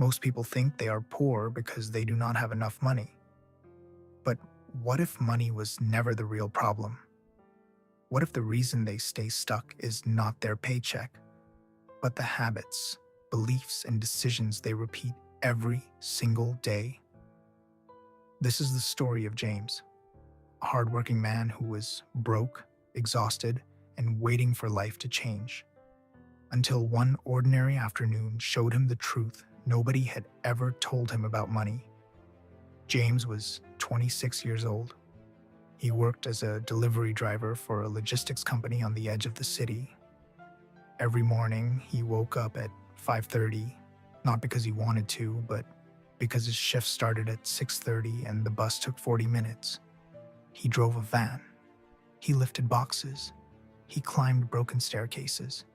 Most people think they are poor because they do not have enough money. But what if money was never the real problem? What if the reason they stay stuck is not their paycheck, but the habits, beliefs, and decisions they repeat every single day? This is the story of James, a hardworking man who was broke, exhausted, and waiting for life to change. Until one ordinary afternoon showed him the truth nobody had ever told him about money. James was 26 years old. He worked as a delivery driver for a logistics company on the edge of the city. Every morning, he woke up at 5:30, not because he wanted to, but because his shift started at 6:30 and the bus took 40 minutes. He drove a van. He lifted boxes. He climbed broken staircases.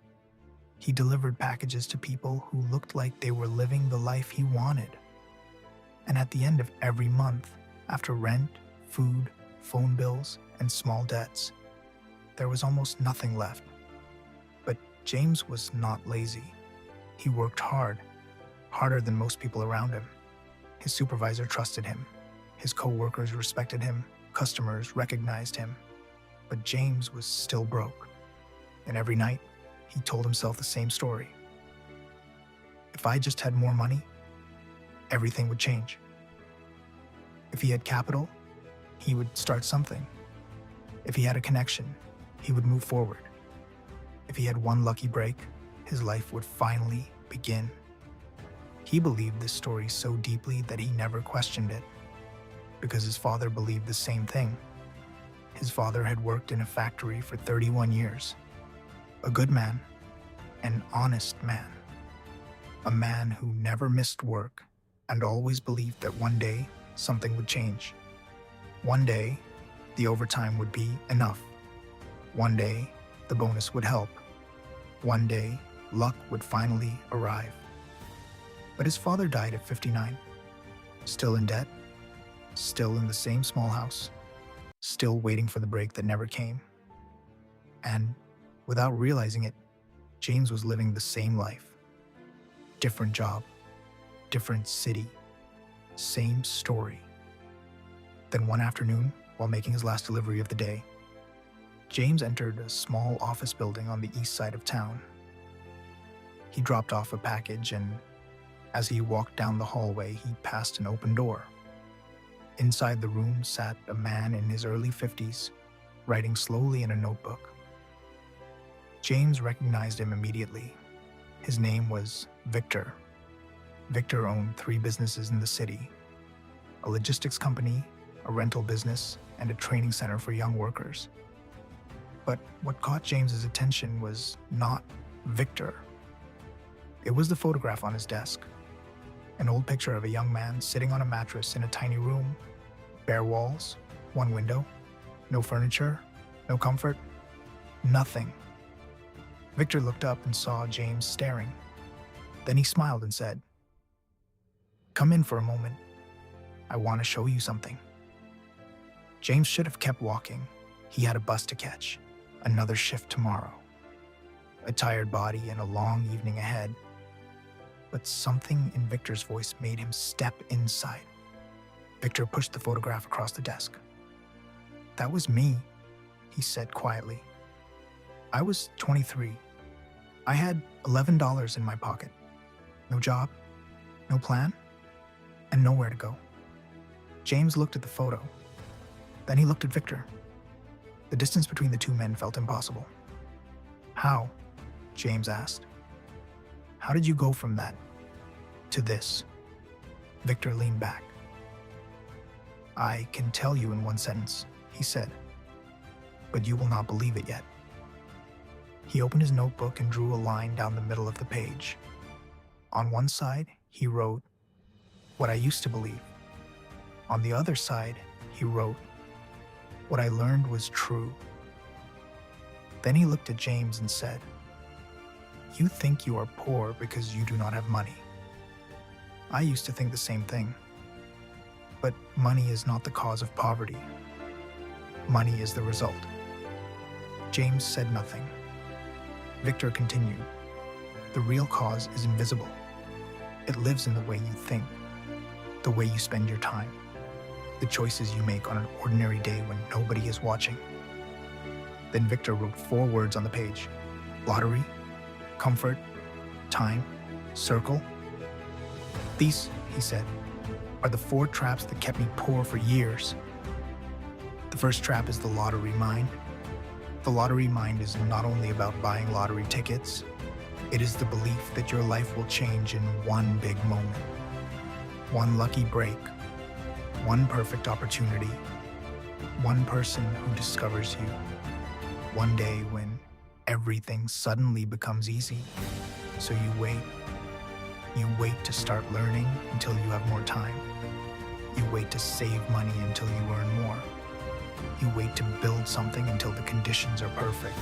He delivered packages to people who looked like they were living the life he wanted. And at the end of every month, after rent, food, phone bills, and small debts, there was almost nothing left. But James was not lazy. He worked hard, harder than most people around him. His supervisor trusted him. His co-workers respected him. Customers recognized him. But James was still broke. And every night, he told himself the same story. If I just had more money, everything would change. If he had capital, he would start something. If he had a connection, he would move forward. If he had one lucky break, his life would finally begin. He believed this story so deeply that he never questioned it, because his father believed the same thing. His father had worked in a factory for 31 years. A good man, an honest man, a man who never missed work and always believed that one day something would change. One day, the overtime would be enough. One day, the bonus would help. One day, luck would finally arrive. But his father died at 59, still in debt, still in the same small house, still waiting for the break that never came. And without realizing it, James was living the same life. Different job, different city, same story. Then one afternoon, while making his last delivery of the day, James entered a small office building on the east side of town. He dropped off a package, and as he walked down the hallway, he passed an open door. Inside the room sat a man in his early 50s, writing slowly in a notebook. James recognized him immediately. His name was Victor. Victor owned 3 businesses in the city: a logistics company, a rental business, and a training center for young workers. But what caught James's attention was not Victor. It was the photograph on his desk. An old picture of a young man sitting on a mattress in a tiny room. Bare walls, one window, no furniture, no comfort, nothing. Victor looked up and saw James staring. Then he smiled and said, "Come in for a moment. I want to show you something." James should have kept walking. He had a bus to catch, another shift tomorrow, a tired body, and a long evening ahead. But something in Victor's voice made him step inside. Victor pushed the photograph across the desk. "That was me," he said quietly. "I was 23. I had $11 in my pocket. No job, no plan, and nowhere to go." James looked at the photo. Then he looked at Victor. The distance between the two men felt impossible. "How?" James asked. "How did you go from that to this?" Victor leaned back. "I can tell you in one sentence," he said, "but you will not believe it yet." He opened his notebook and drew a line down the middle of the page. On one side, he wrote, "What I used to believe." On the other side, he wrote, "What I learned was true." Then he looked at James and said, "You think you are poor because you do not have money. I used to think the same thing. But money is not the cause of poverty. Money is the result." James said nothing. Victor continued, "The real cause is invisible. It lives in the way you think, the way you spend your time, the choices you make on an ordinary day when nobody is watching. Then Victor wrote 4 words on the page: lottery, comfort, time, circle. These, he said, are the 4 traps that kept me poor for years. The first trap is the lottery mind. The lottery mind is not only about buying lottery tickets, it is the belief that your life will change in one big moment. One lucky break, one perfect opportunity, one person who discovers you, one day when everything suddenly becomes easy. So you wait. You wait to start learning until you have more time. You wait to save money until you earn more. You wait to build something until the conditions are perfect.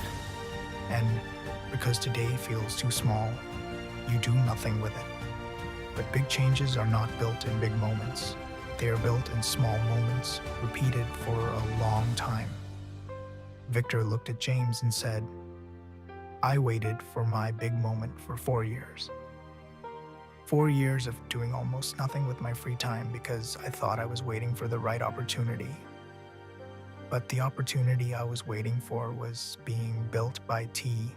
And because today feels too small, you do nothing with it. But big changes are not built in big moments. They are built in small moments, repeated for a long time. Victor looked at James and said, I waited for my big moment for 4 years. 4 years of doing almost nothing with my free time because I thought I was waiting for the right opportunity. But the opportunity I was waiting for was being built by tea